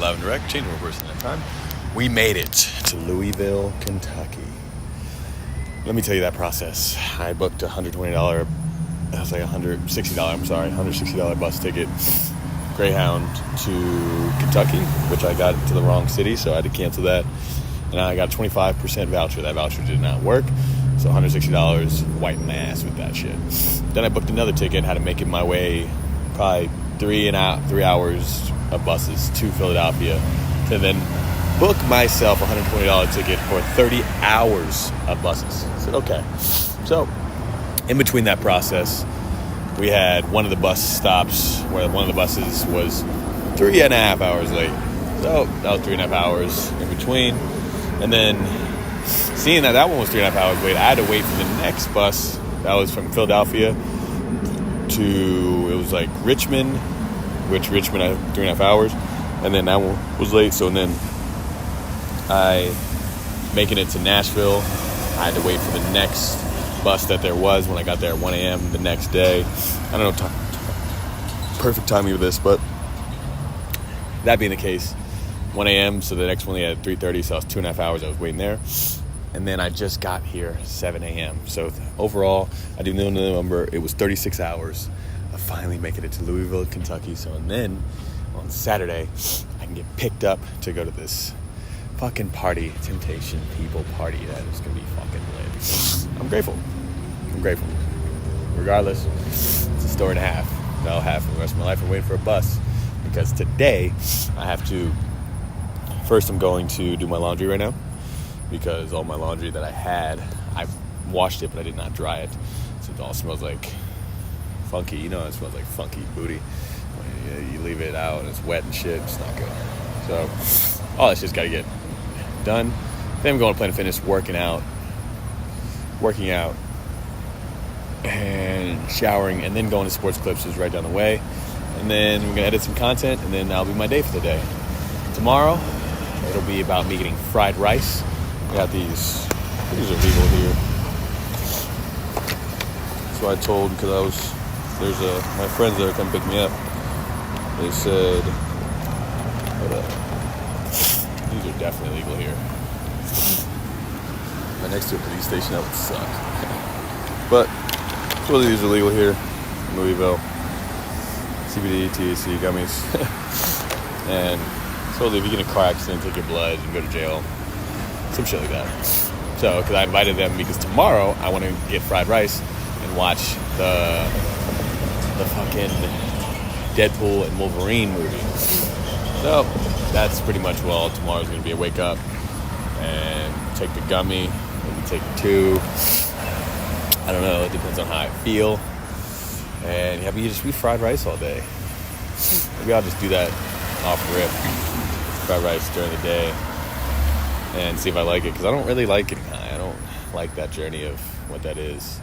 live and direct, change more person at a time. We made it to Louisville, Kentucky. Let me tell you that process. I booked $120, that was like $160 bus ticket, Greyhound to Kentucky, which I got to the wrong city, so I had to cancel that. And I got a 25% voucher. That voucher did not work, so $160, wiping my ass with that shit. Then I booked another ticket, had to make it my way probably 3 hours of buses to Philadelphia to then book myself a $120 ticket for 30 hours of buses. I said, okay. So in between that process, we had one of the bus stops where one of the buses was 3.5 hours late. So that was 3.5 hours in between. And then seeing that one was 3.5 hours late, I had to wait for the next bus that was from Philadelphia to, it was like Richmond, which Richmond had 3.5 hours. And then that one was late. So then making it to Nashville, I had to wait for the next bus that there was when I got there at 1 a.m. the next day. I don't know perfect timing of this, but that being the case, 1 a.m. so the next one they had at 3:30, so I was 2.5 hours I was waiting there. And then I just got here 7 a.m. So overall, I didn't know the number. It was 36 hours of finally making it to Louisville, Kentucky. So and then on Saturday, I can get picked up to go to this fucking party, Temptation People party that is going to be fucking lit. I'm grateful. Regardless, it's a story and a half that I'll have for the rest of my life. I'm waiting for a bus because today I have to, first I'm going to do my laundry right now because all my laundry that I had, I washed it but I did not dry it. So it all smells like funky. You know, it smells like funky booty. When you leave it out and it's wet and shit, it's not good. So all that shit's got to get done. Then I'm going to Planet Fitness, working out and showering, and then going to Sports Clips, is right down the way. And then we're going to edit some content, and then that'll be my day for the day. Tomorrow, it'll be about me getting fried rice. I got these are legal here. So I told, because there's my friends that are coming pick me up. They said, hold up. These are definitely legal here. Right next to a police station, that would suck. But, so these are legal here in Louisville. CBD, THC, gummies. And so if you get in a car accident, take your blood and go to jail. Some shit like that. So, because I invited them because tomorrow I want to get fried rice and watch the fucking Deadpool and Wolverine movie. So, that's pretty much all tomorrow's going to be a wake up and take the gummy, maybe take 2. I don't know, it depends on how I feel. And yeah, we just eat fried rice all day. Maybe I'll just do that off rip, fried rice during the day, and see if I like it, because I don't really like getting high. I don't like that journey of what that is.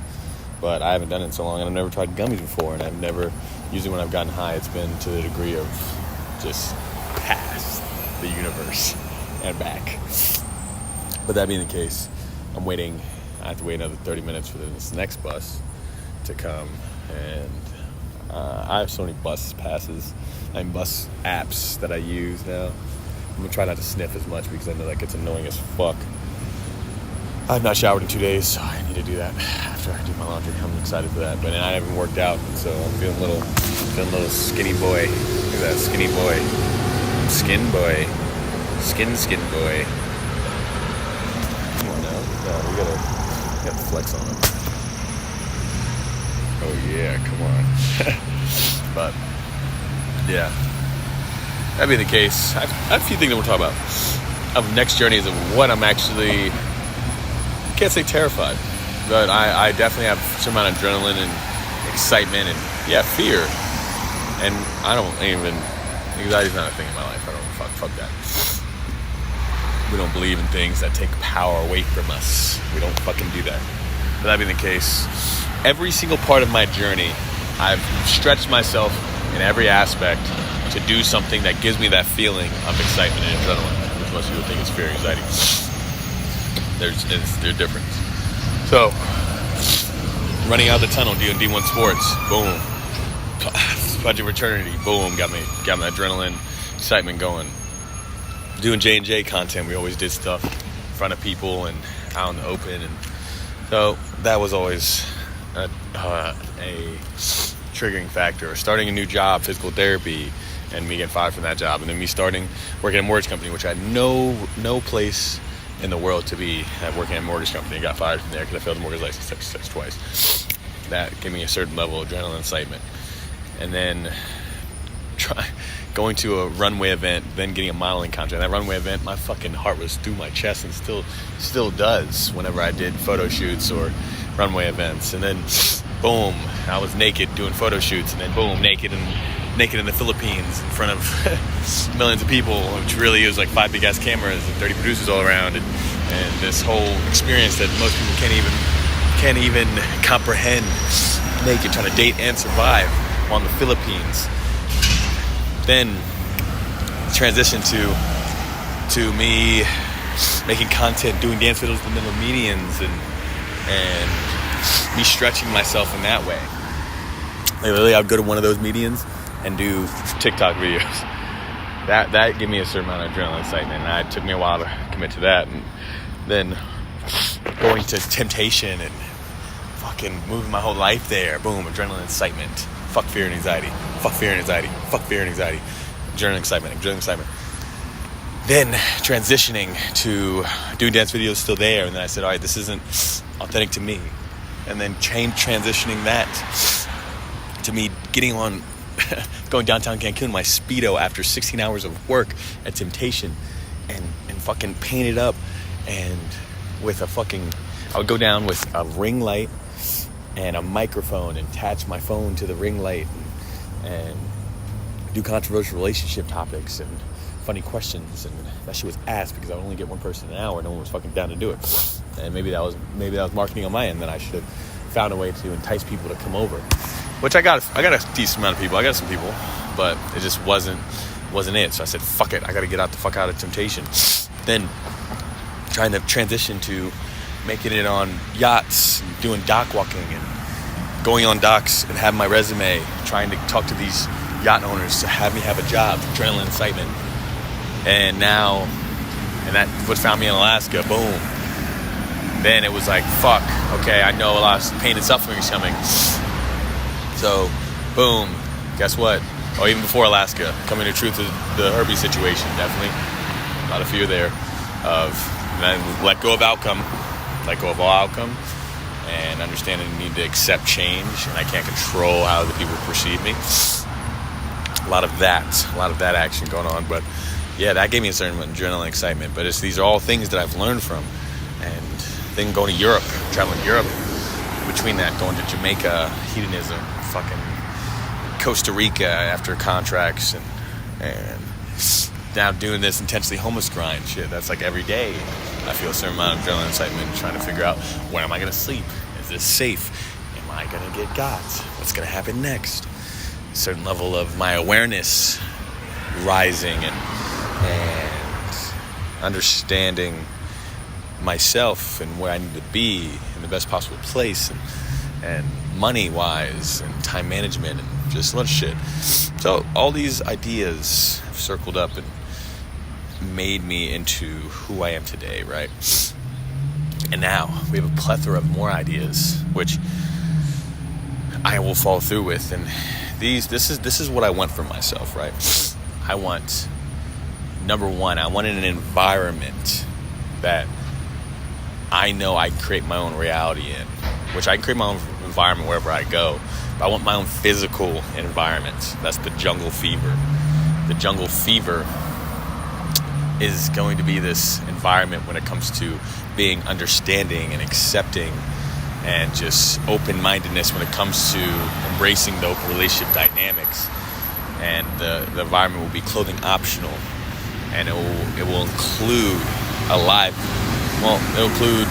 But I haven't done it in so long, and I've never tried gummies before, and I've never, usually when I've gotten high, it's been to the degree of just past the universe and back. But that being the case, I have to wait another 30 minutes for this next bus to come, and I have so many bus passes and bus apps that I use now. I'm gonna try not to sniff as much because I know that gets annoying as fuck. I've not showered in 2 days, so I need to do that after I do my laundry. I'm excited for that, but I haven't worked out, so I'm feeling a little skinny boy. Look at that skinny boy, skin boy, skin boy. Come on now, we gotta flex on him. Oh yeah, come on. But yeah, that being the case, I have a few things that we're talking about. Of next journeys of what I'm actually, I can't say terrified, but I definitely have some amount of adrenaline and excitement and fear. And anxiety's not a thing in my life. I don't fuck that. We don't believe in things that take power away from us. We don't fucking do that. But that being the case, every single part of my journey, I've stretched myself in every aspect to do something that gives me that feeling of excitement and adrenaline, which most people think is fear and anxiety. They're different. So, running out the tunnel, doing D1 sports, boom. Project Eternity, boom, got my adrenaline, excitement going. doing J&J content, we always did stuff in front of people and out in the open, and so that was always a triggering factor. Starting a new job, physical therapy, and me getting fired from that job, and then me starting working at a mortgage company, which I had no place in the world to be working at a mortgage company. I got fired from there because I failed the mortgage license test twice. That gave me a certain level of adrenaline excitement. And then going to a runway event, then getting a modeling contract. That runway event, my fucking heart was through my chest, and still does whenever I did photo shoots or runway events. And then boom, I was naked doing photo shoots, and then boom, naked in the Philippines in front of millions of people, which really is like 5 big ass cameras and 30 producers all around, and this whole experience that most people can't even comprehend. Naked, trying to date and survive on the Philippines. Then transition to me making content, doing dance videos in the middle of medians, and me stretching myself in that way. Like, literally, I'd go to one of those medians and do TikTok videos. That gave me a certain amount of adrenaline excitement, and it took me a while to commit to that. And then going to temptation and fucking moving my whole life there. Boom, adrenaline excitement. Fuck fear and anxiety. Fuck fear and anxiety. Fuck fear and anxiety. Adrenaline excitement. Then transitioning to doing dance videos, still there. And then I said, all right, this isn't authentic to me. And then transitioning that to me getting on, going downtown Cancun in my Speedo after 16 hours of work at Temptation, and fucking paint it up, and with I would go down with a ring light and a microphone and attach my phone to the ring light and do controversial relationship topics and funny questions, and that shit was ass because I would only get one person an hour. No one was fucking down to do it. And maybe that was marketing on my end, that I should have found a way to entice people to come over, which I got a decent amount of people. I got some people, but it just wasn't it. So I said, fuck it, I got to get the fuck out of Temptation. Then trying to transition to making it on yachts, and doing dock walking, and going on docks and having my resume, trying to talk to these yacht owners to have me have a job, adrenaline excitement. And that's what found me in Alaska. Boom. Then it was like, fuck, okay, I know a lot of pain and suffering is coming. So, boom, guess what? Oh, even before Alaska, coming to truth of the herpes situation, definitely. A lot of fear there and then let go of all outcome, and understanding you need to accept change, and I can't control how other people perceive me. A lot of that action going on, but yeah, that gave me a certain adrenaline excitement. But these are all things that I've learned from, and then going to Europe, traveling Europe, between that, going to Jamaica, hedonism, fucking Costa Rica after contracts, and now doing this intensely homeless grind shit. That's like every day I feel a certain amount of adrenaline excitement, trying to figure out, where am I going to sleep? Is this safe? Am I going to get got? What's going to happen next? A certain level of my awareness rising, and understanding myself and where I need to be in the best possible place, and money-wise, and time management, and just a lot of shit. So all these ideas have circled up and made me into who I am today, right? And now we have a plethora of more ideas, which I will follow through with. And this is what I want for myself, right? I want, number one, I want an environment that I know I can create my own reality in, which I can create my own environment wherever I go. But I want my own physical environment. That's the jungle fever. The jungle fever is going to be this environment when it comes to being understanding and accepting, and just open-mindedness when it comes to embracing the open relationship dynamics. And the environment will be clothing optional, and it will include it'll include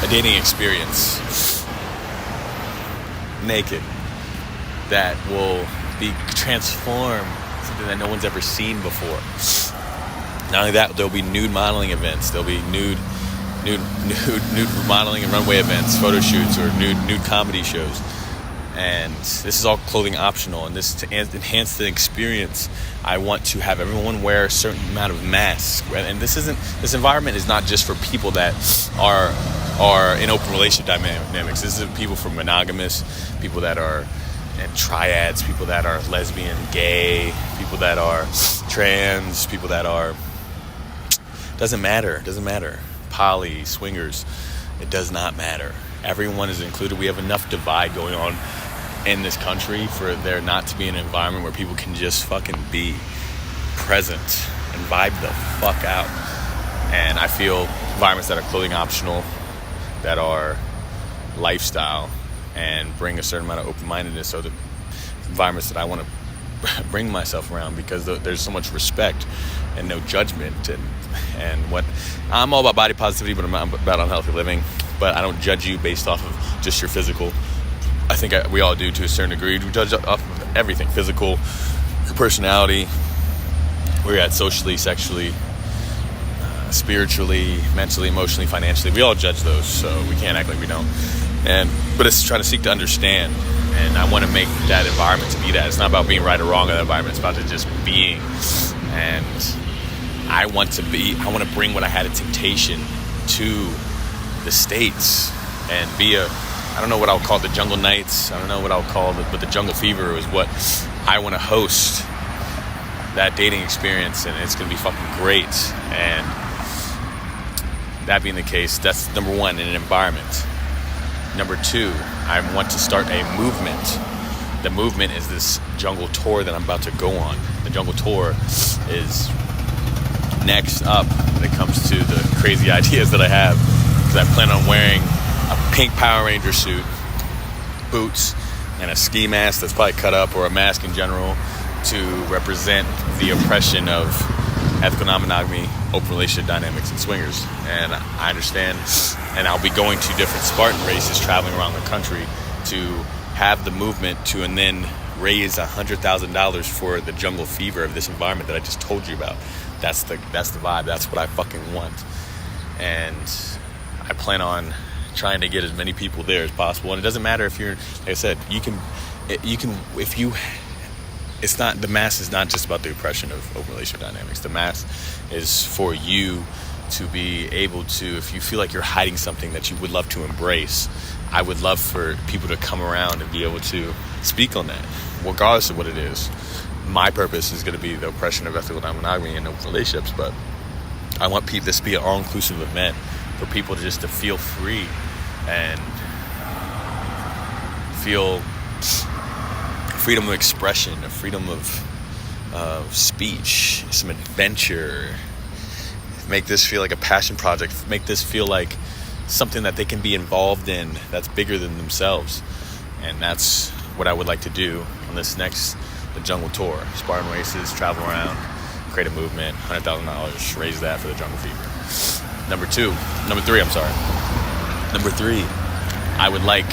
a dating experience, naked, that will be transformed, something that no one's ever seen before. Not only that, there'll be nude modeling events. There'll be nude modeling and runway events, photo shoots, or nude comedy shows. And this is all clothing optional, and this to enhance the experience, I want to have everyone wear a certain amount of masks. And this environment is not just for people that are in open relationship dynamics. This is people for monogamous, people that are in triads, people that are lesbian, gay, people that are trans, people that are, doesn't matter, poly, swingers, it does not matter. Everyone is included. We have enough divide going on in this country for there not to be an environment where people can just fucking be present and vibe the fuck out. And I feel environments that are clothing optional, that are lifestyle, and bring a certain amount of open-mindedness, are the environments that I want to bring myself around, because there's so much respect and no judgment. And what I'm all about body positivity, but I'm about unhealthy living. But I don't judge you based off of just your physical. I think we all do to a certain degree. We judge off of everything: physical, your personality, where you're at socially, sexually, spiritually, mentally, emotionally, financially. We all judge those, so we can't act like we don't. But it's trying to seek to understand, and I want to make that environment to be that. It's not about being right or wrong in that environment. It's about just being. And I want to bring what I had at Temptation to the States and be I don't know what I'll call it, the Jungle Nights. I don't know what I'll call it, but the Jungle Fever is what I want to host, that dating experience, and it's going to be fucking great. And that being the case, that's number one, in an environment. Number two, I want to start a movement. The movement is this jungle tour that I'm about to go on. The jungle tour is next up when it comes to the crazy ideas that I have, because I plan on wearing a pink Power Ranger suit, boots, and a ski mask that's probably cut up, or a mask in general, to represent the oppression of ethical non-monogamy, open relationship dynamics, and swingers. And I understand, and I'll be going to different Spartan races traveling around the country to have the movement to, and then raise $100,000 for the jungle fever of this environment that I just told you about. That's the vibe. That's what I fucking want. And I plan on trying to get as many people there as possible. And it doesn't matter if you're, like I said, it's not, the mass is not just about the oppression of open relationship dynamics. The mass is for you to be able to, if you feel like you're hiding something that you would love to embrace, I would love for people to come around and be able to speak on that, regardless of what it is. My purpose is going to be the oppression of ethical non-monogamy and open relationships, but I want this to be an all-inclusive event for people to just to feel free and feel freedom of expression, a freedom of speech, some adventure. Make this feel like a passion project. Make this feel like something that they can be involved in that's bigger than themselves. And that's what I would like to do on this next the jungle tour. Spartan races, travel around, create a movement, $100,000, raise that for the jungle fever. Number three, I would like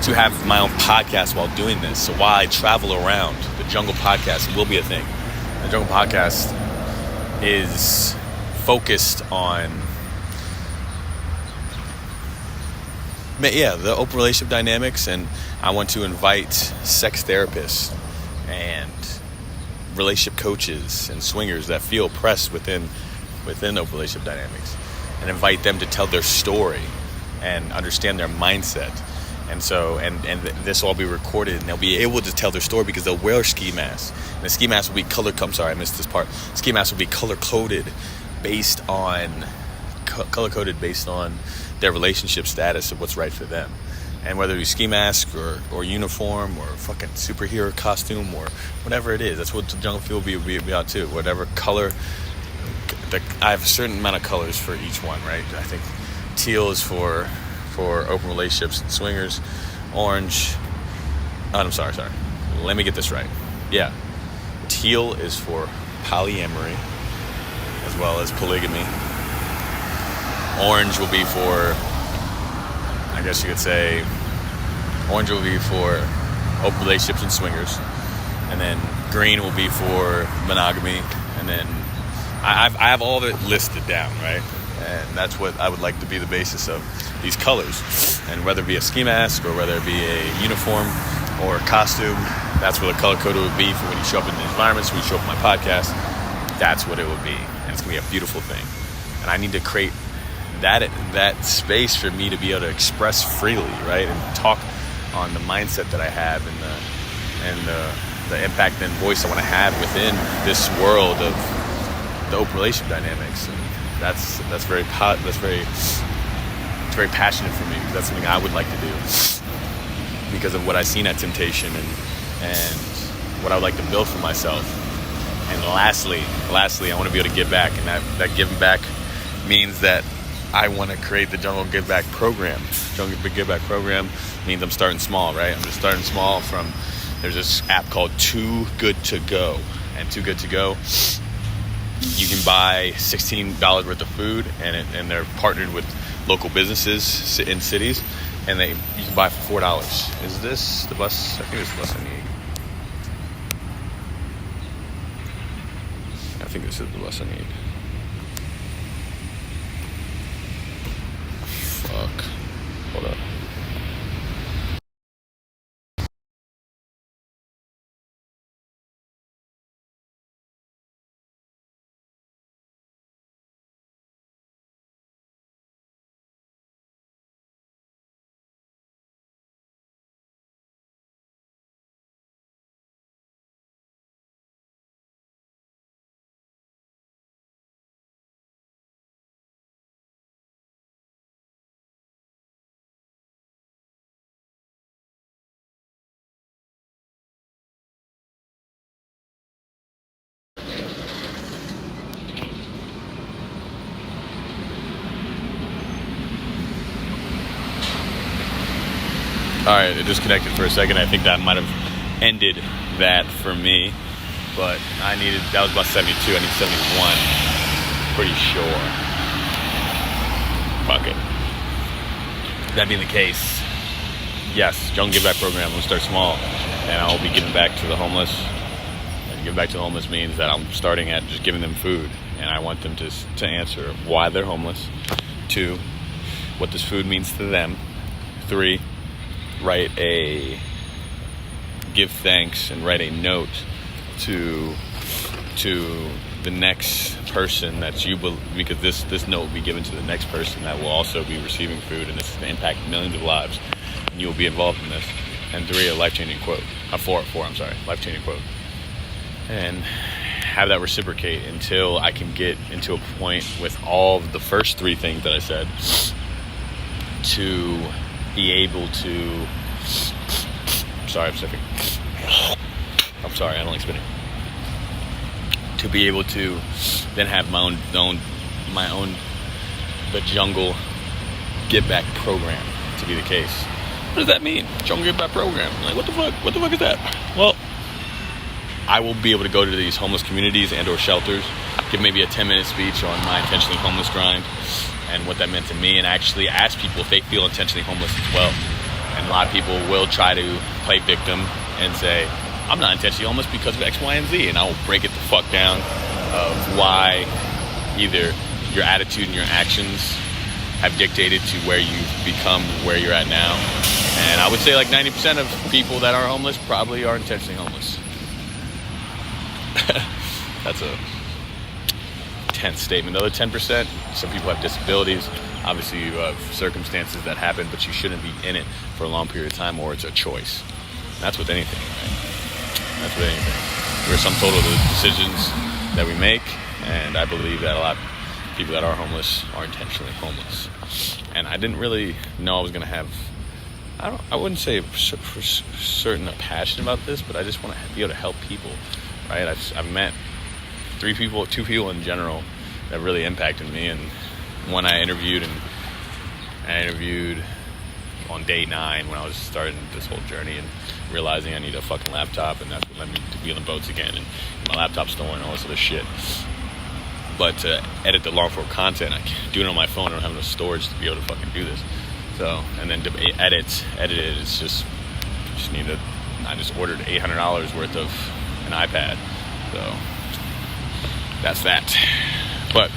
to have my own podcast while doing this. So while I travel around, the Jungle Podcast will be a thing. The Jungle Podcast is focused on the open relationship dynamics, and I want to invite sex therapists and relationship coaches and swingers that feel oppressed within open relationship dynamics, and invite them to tell their story and understand their mindset. And so, and this will all be recorded, and they'll be able to tell their story because they'll wear ski masks. And the ski mask will be I missed this part. Ski mask will be color-coded based on their relationship status of what's right for them. And whether you ski mask or uniform or fucking superhero costume or whatever it is, that's what the jungle feel will be about too. Whatever color, I have a certain amount of colors for each one, right? I think teal is for open relationships and swingers. Orange, I'm sorry. Let me get this right. Yeah. Teal is for polyamory as well as polygamy. Orange will be for, I guess you could say, orange will be for open relationships and swingers. And then green will be for monogamy. And then I have all of it listed down, right? And that's what I would like to be the basis of these colors. And whether it be a ski mask or whether it be a uniform or a costume, that's where the color code would be for when you show up in the environments, when you show up in my podcast. That's what it would be. And it's going to be a beautiful thing. And I need to create that space for me to be able to express freely, right? And talk on the mindset that I have and the impact and voice I want to have within this world of the open relationship dynamics. And that's very passionate for me, because that's something I would like to do because of what I've seen at Temptation and what I would like to build for myself. And lastly, I want to be able to give back, and that giving back means that I want to create the Jungle Give Back program. Jungle Give Back program means I'm starting small, right? I'm just starting small there's this app called Too Good To Go. And Too Good To Go, you can buy $16 worth of food, and they're partnered with local businesses in cities, and you can buy for $4. Is this the bus? I think it's the bus I need. I think this is the bus I need. Fuck. Hold up. Alright, it disconnected for a second. I think that might have ended that for me. But that was about 72. I need 71. Pretty sure. Fuck it. That being the case, yes, Jungle Give Back program. We'll start small, and I'll be giving back to the homeless. And giving back to the homeless means that I'm starting at just giving them food, and I want them to answer why they're homeless. 2, what this food means to them. 3, give thanks and write a note to the next person that you believe, because this note will be given to the next person that will also be receiving food, and this is going to impact millions of lives, and you will be involved in this. And 3, a life-changing quote. 4, life-changing quote. And have that reciprocate until I can get into a point with all of the first 3 things that I said to be able to... Sorry, I'm sipping. I'm sorry, I don't like spitting. To be able to then have my own the Jungle Give Back program to be the case. What does that mean? Jungle Give Back program. Like, what the fuck? What the fuck is that? Well, I will be able to go to these homeless communities and or shelters, give maybe a 10-minute speech on my intentionally homeless grind and what that meant to me, and actually ask people if they feel intentionally homeless as well. And a lot of people will try to play victim and say, I'm not intentionally homeless because of X, Y, and Z. And I will break it the fuck down of why either your attitude and your actions have dictated to where you've become, where you're at now. And I would say like 90% of people that are homeless probably are intentionally homeless. That's a tense statement. The other 10%, some people have disabilities. Obviously, you have circumstances that happen, but you shouldn't be in it for a long period of time, or it's a choice. And that's with anything, right? That's with anything. We're sum total of the decisions that we make, and I believe that a lot of people that are homeless are intentionally homeless. And I didn't really know I was going to have, I wouldn't say for certain a passion about this, but I just want to be able to help people, right? I've met 2 people in general that really impacted me, and one I interviewed on day 9 when I was starting this whole journey and realizing I need a fucking laptop, and that's what led me to be on the boats again, and my laptop's stolen and all this other shit. But to edit the long form content, I can't do it on my phone. I don't have enough storage to be able to fucking do this. So, and then to edit it, it's I just ordered $800 worth of an iPad. So that's that. But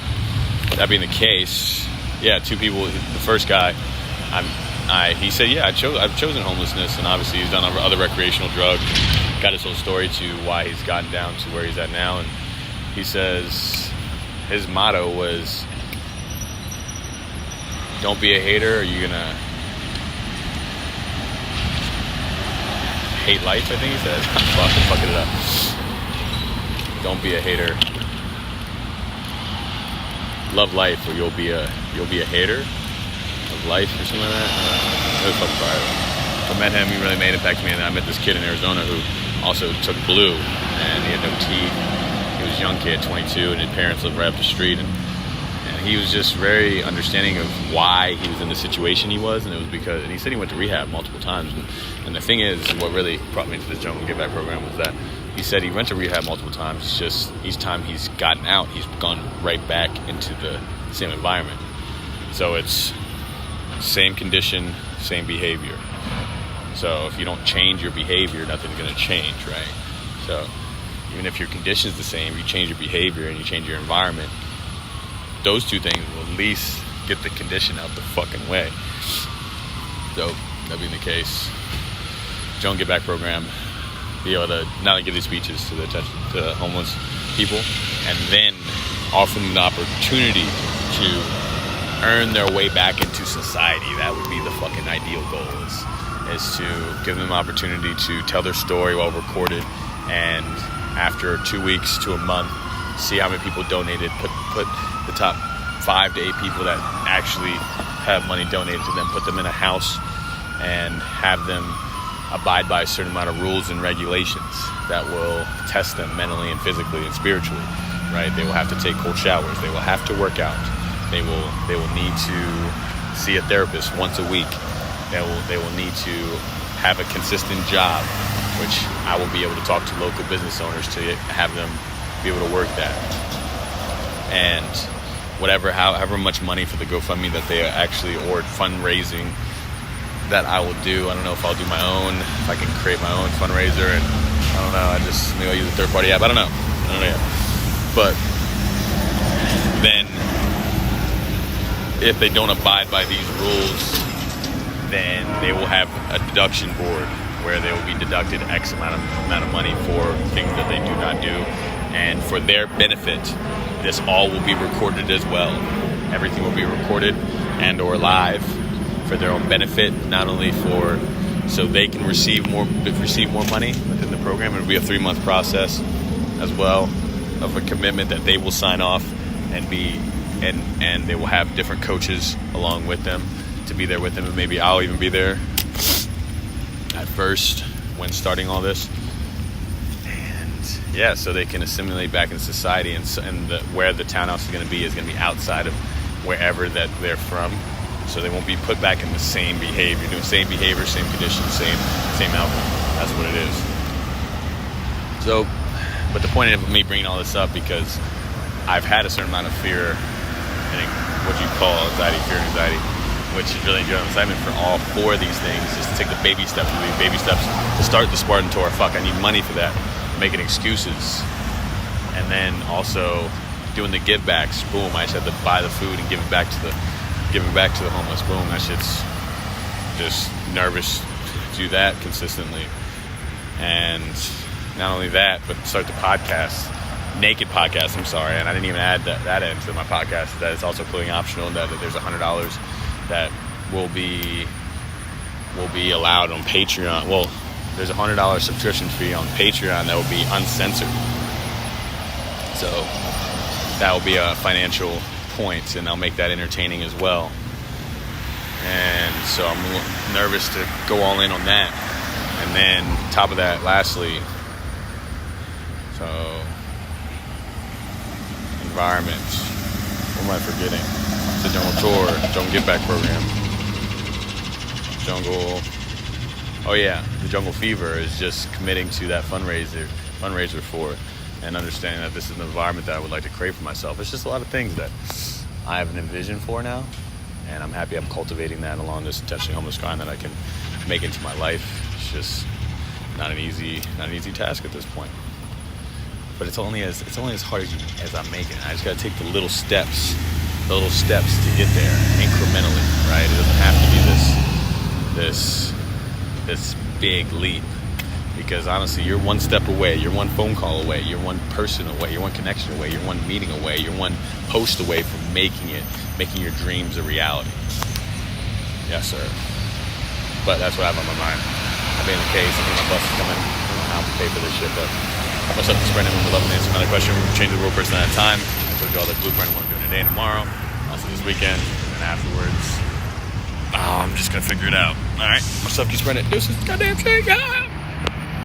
that being the case, yeah, 2 people. The first guy, he said, yeah, I've chosen homelessness, and obviously he's done other recreational drugs, got his whole story to why he's gotten down to where he's at now. And he says his motto was, don't be a hater, or you're gonna hate life, I think he said. I'm fucking it up. Don't be a hater. Love life, or you'll be a hater of life, or something like that. It was fucking fire. I met him. He really made an impact to me. And I met this kid in Arizona who also took blue, and he had no teeth. He was a young kid, 22, and his parents lived right up the street. And he was just very understanding of why he was in the situation he was, and it was because, and he said he went to rehab multiple times. And the thing is, what really brought me to this Jungle Give Back program was that he said he went to rehab multiple times. It's just each time he's gotten out, he's gone right back into the same environment. So it's same condition, same behavior. So if you don't change your behavior, nothing's going to change, right? So even if your condition's the same, you change your behavior and you change your environment, those two things will at least get the condition out the fucking way. So that being the case, Don't Get Back program, be able to not only give these speeches to the homeless people, and then offer them the opportunity to earn their way back into society. That would be the fucking ideal goal, is to give them an opportunity to tell their story while recorded, and after 2 weeks to a month, see how many people donated, put the top 5 to 8 people that actually have money donated to them, put them in a house and have them abide by a certain amount of rules and regulations that will test them mentally and physically and spiritually, right? They will have to take cold showers. They will have to work out. They will need to see a therapist once a week. They will need to have a consistent job, which I will be able to talk to local business owners to have them be able to work that. And however much money for the GoFundMe that they actually, or fundraising that I will do. I don't know if I'll do my own, if I can create my own fundraiser, and I don't know, maybe I'll use a third-party app. I don't know yet. But then if they don't abide by these rules, then they will have a deduction board where they will be deducted X amount of money for things that they do not do. And for their benefit, this all will be recorded as well. Everything will be recorded and or live for their own benefit, not only so they can receive more money within the program. It'll be a 3-month process as well of a commitment that they will sign off and they will have different coaches along with them to be there with them, and maybe I'll even be there at first when starting all this. And yeah, so they can assimilate back in society, and where the townhouse is going to be outside of wherever that they're from. So they won't be put back in the same behavior, doing same behavior, same conditions, same outcome. That's what it is. So, but the point of me bringing all this up, because I've had a certain amount of fear, and what you call fear and anxiety, which is really enjoying excitement for all 4 of these things, just to take the baby steps to start the Spartan Tour. Fuck, I need money for that. Making excuses. And then also doing the give backs. Boom, I just had to buy the food and give it back to the homeless. Boom, that shit's just nervous to do that consistently. And not only that, but start the podcast, naked podcast, I'm sorry, and I didn't even add that into my podcast, that it's also clothing optional, that there's $100 that will be allowed on Patreon. Well, there's a $100 subscription fee on Patreon that will be uncensored. So that will be a financial point, and I'll make that entertaining as well. And so I'm nervous to go all in on that. And then top of that, lastly, so environment. What am I forgetting? The Jungle Tour, Jungle Give Back program. The Jungle Fever is just committing to that fundraiser for it, and understanding that this is an environment that I would like to create for myself. It's just a lot of things that I have an envision for now, and I'm happy I'm cultivating that along this intentionally homeless grind that I can make into my life. It's just not an easy task at this point. But it's only as hard as I'm making it. I just got to take the little steps to get there incrementally, right? It doesn't have to be this this big leap. Because honestly, you're one step away, you're one phone call away, you're one person away, you're one connection away, you're one meeting away, you're one post away from making your dreams a reality. Yes, sir. But that's what I have on my mind. I'll be in the case, I think my bus is coming. I don't know how to pay for this shit, but what's up, this Brendan? We'd love to answer another question. We're change the world person at a time. I told you all the blueprint I want to do today and tomorrow. Also this weekend, and then afterwards, I'm just gonna figure it out. All right, what's up, Keith Brendan? This is goddamn thing.